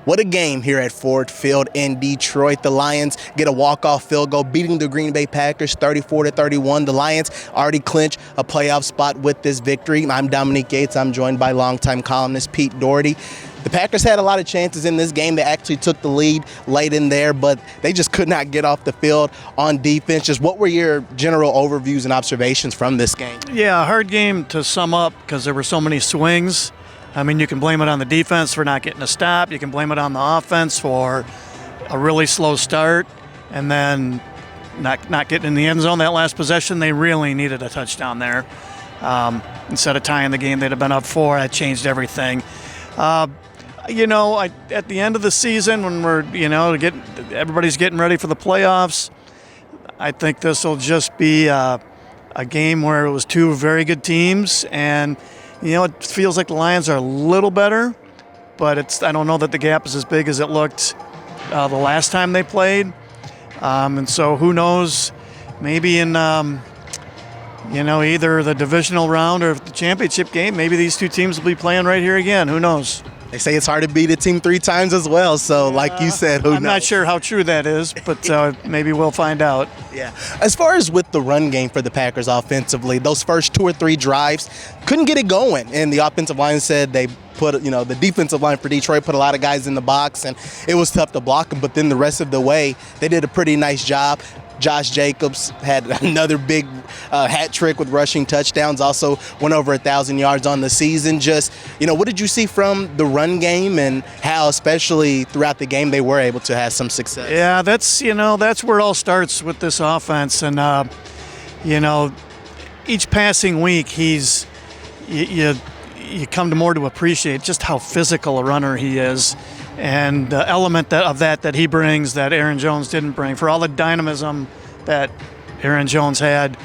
What a game here at Ford Field in Detroit. The Lions get a walk-off field goal, beating the Green Bay Packers 34-31. The Lions already clinch a playoff spot with this victory. I'm Dominique Yates. I'm joined by longtime columnist Pete Dougherty. The Packers had a lot of chances in this game. They actually took the lead late in there, but they just could not get off the field on defense. Just what were your general overviews and observations from this game? Yeah, a hard game to sum up because there were so many swings. I mean, you can blame it on the defense for not getting a stop. You can blame it on the offense for a really slow start and then not getting in the end zone that last possession. They really needed a touchdown there. Instead of tying the game, they'd have been up 4. That changed everything. At the end of the season when everybody's getting ready for the playoffs, I think this will just be a game where it was two very good teams, and it feels like the Lions are a little better, but I don't know that the gap is as big as it looked the last time they played. And so who knows, maybe in either the divisional round or the championship game, maybe these two teams will be playing right here again. Who knows? They say it's hard to beat a team 3 times as well, so like you said, who knows? I'm not sure how true that is, but maybe we'll find out. Yeah. As far as with the run game for the Packers offensively, those first 2 or 3 drives couldn't get it going, and the offensive line said they put, the defensive line for Detroit put a lot of guys in the box, and it was tough to block them, but then the rest of the way, they did a pretty nice job. Josh Jacobs had another big hat trick with rushing touchdowns, also went over 1,000 yards on the season. Just, what did you see from the run game and how, especially throughout the game, they were able to have some success? Yeah, that's where it all starts with this offense. And, each passing week, you come to more to appreciate just how physical a runner he is. And the element of that he brings that Aaron Jones didn't bring, for all the dynamism that Aaron Jones had,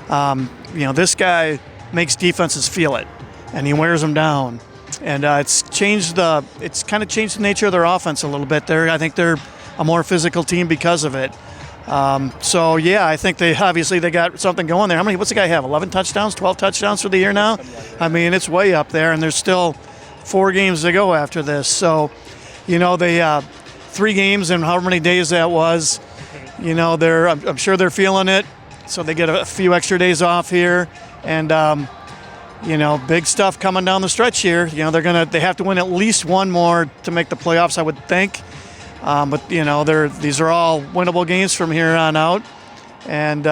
this guy makes defenses feel it, and he wears them down. And it's kind of changed the nature of their offense a little bit. I think they're a more physical team because of it. I think they got something going there. What's the guy have? 11 touchdowns, 12 touchdowns for the year now? I mean, it's way up there, and there's still 4 games to go after this. So. They 3 games in however many days that was. I'm sure they're feeling it. So they get a few extra days off here, and big stuff coming down the stretch here. They have to win at least one more to make the playoffs, I would think. But these are all winnable games from here on out, and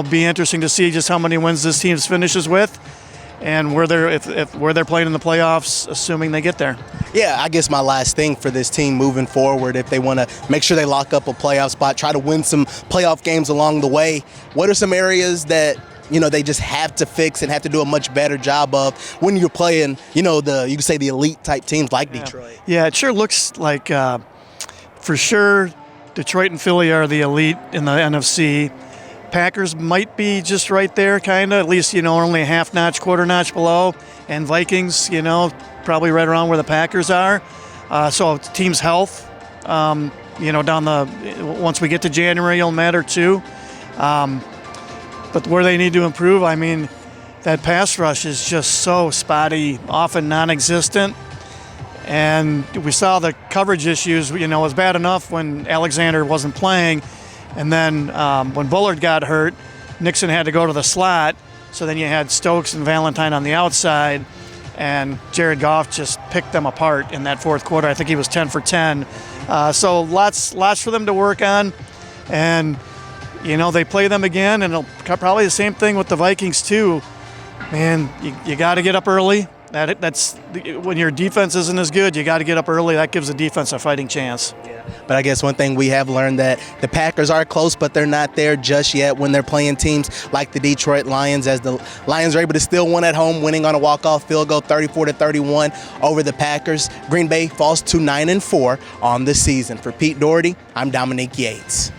be interesting to see just how many wins this team finishes with. And where they're playing in the playoffs, assuming they get there. Yeah, I guess my last thing for this team moving forward, if they want to make sure they lock up a playoff spot, try to win some playoff games along the way, what are some areas that they just have to fix and have to do a much better job of when you're playing, you can say the elite type teams like Detroit? Yeah, it sure looks like for sure Detroit and Philly are the elite in the NFC. Packers might be just right there, kind of, at least, only a half notch, quarter notch below. And Vikings, probably right around where the Packers are. So team's health, once we get to January, it'll matter too. But where they need to improve, that pass rush is just so spotty, often non-existent. And we saw the coverage issues, was bad enough when Alexander wasn't playing. And then when Bullard got hurt, Nixon had to go to the slot. So then you had Stokes and Valentine on the outside, and Jared Goff just picked them apart in that fourth quarter. I think he was 10 for 10. So lots for them to work on. And, they play them again, and it'll probably the same thing with the Vikings too. Man, you got to get up early. That's when your defense isn't as good, you got to get up early. That gives the defense a fighting chance. Yeah. But I guess one thing we have learned that the Packers are close, but they're not there just yet when they're playing teams like the Detroit Lions, as the Lions are able to still win at home, winning on a walk-off field goal 34-31 over the Packers. Green Bay falls to 9-4 on the season. For Pete Dougherty, I'm Dominique Yates.